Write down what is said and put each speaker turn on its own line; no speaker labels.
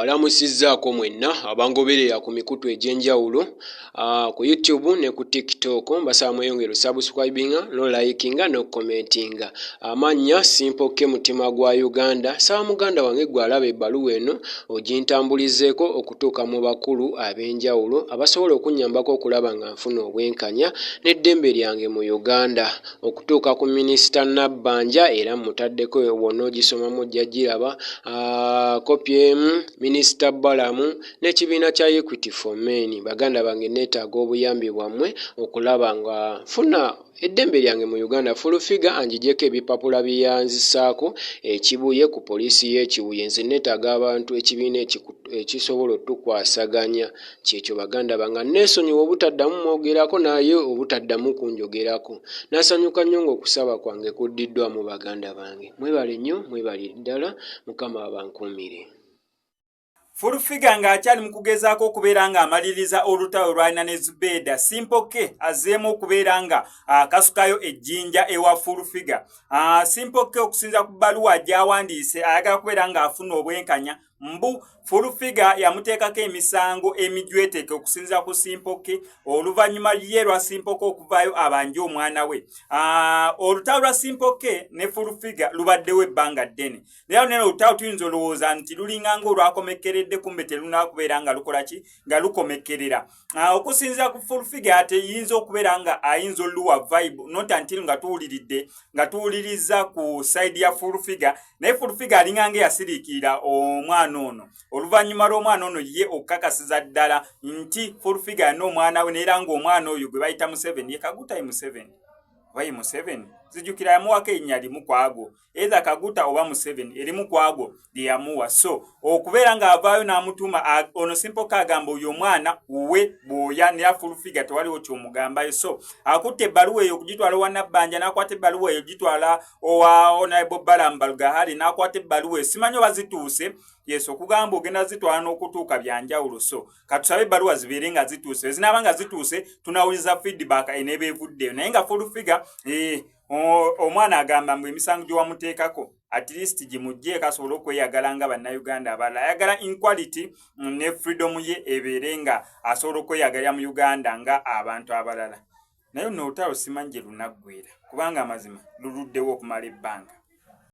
mbalamusizzaako mwenna abangoberera ku mikutu egy'enjawulo ku YouTube ne ku TikTok. Mbasaba mweyongere subscribinga no likinga no commentinga. Amannya Simple K Mutima gwa Uganda. Saba muganda wange gwe alaba ebbaluwa eno ogintambulizeeko okutuuka mu bakulu ab'enjawulo abasobola okunnyambako okulaba nga nfuna obwenkanya n'eddembe lyange mu Uganda, okutuuka ku Minisita Nabbanja era mutaddeko wonna ogisomamu ojja giraba. Kopi emu Minisita Balamu n'ekibiina kya Equity for Men. Baganda bange neetaaga obuyambi bwammwe okulaba nga nfuna eddembe lyange mu Uganda. Full figure anjigyeko ebipapula byanzisaako ekibuye ku poliisi y'ekibuye. Nze neetaaga abantu ekibiina ekisobola otukwasaganya. Kyekyo baganda bange neesonyiwa obutaddamu mwogerako naye obutaddamu kunjogerako. Nasanyuka nnyo ng'okusaba kwange kuddiddwa mu baganda bange. Mwebale nnyo, mwebale ddala, Mukama abankuumire.
Full figure ng'akyali mu kugezaako okubeera ng'amaliriza olutalo lw'alina ne Zubeda, Simple K azzeemu okubeera nga akasukayo ejjinja ewa Full figure. Simple K okusinza ku bbaluwa gy'awandiise ayagala kubeera ng'afuna obwenkanya mbu Full figure yamuteekako emisango emijweteeke okusinza ku Simple K oluvannyuma ye lwa Simple K okuvaayo abanje omwana we. Olutalo lwa Simple K ne Full figure lubaddewo ebbanga ddene. Naye neno olutalo tuyinza olowooza nti lulinganga olwakomekeredde, kumbe terunaba kubeera nga lukola ki? Nga lukomekerera. Okusinza ku Full figure ate yinza okubeera nga ayinza oluwa vibe not until nga tuwuliriza ku side ya Full figure, naye Full figure alinganga yasiriikirira omwana ono. Oluvannyuma lw'omwana ono ye okukakasiza ddala nti Full figure n'omwana we, neera ng'omwana oyo gwe bayita Museveni ye Kaguta Museveni. Wayi Museveni zijjukira yamuwako erinnya limu ku ago, either Kaguta oba Museveni, erimu ku ago lye yamuwa. So okubeera ng'avaayo n'amutuuma ono Simple K agamba oyo omwana uwe bwoya, naye Full figure tewaliwo ky'omugambayo. So akutte ebbaluwa eyo okugitwala owa Nabbanja, n'akwata ebbaluwa eyo gitwala owa Honorable Balamu Balugahali, n'akwata ebbaluwa eyo. Simanyi oba zituuse. Yes, okugamba ogenda zitwala n'okutuuka byanjawulo. So katusabe ebbaluwa zibeere nga zituuse. Ezinaaba nga zituuse tunawuliza feedback eneeba evuddeyo. Naye nga Full figure omwana agamba mbu emisango gye wamuteekako at least gimuggyeko asobole okweyagala nga bannayuganda abalala. Ayagala equality ne freedom ye ebeere nga asobola okweyagalira mu Uganda nga abantu abalala. Naye nno olutalo simanyi gye lunaggweera kubanga amazima luluddewo okumala ebbanga.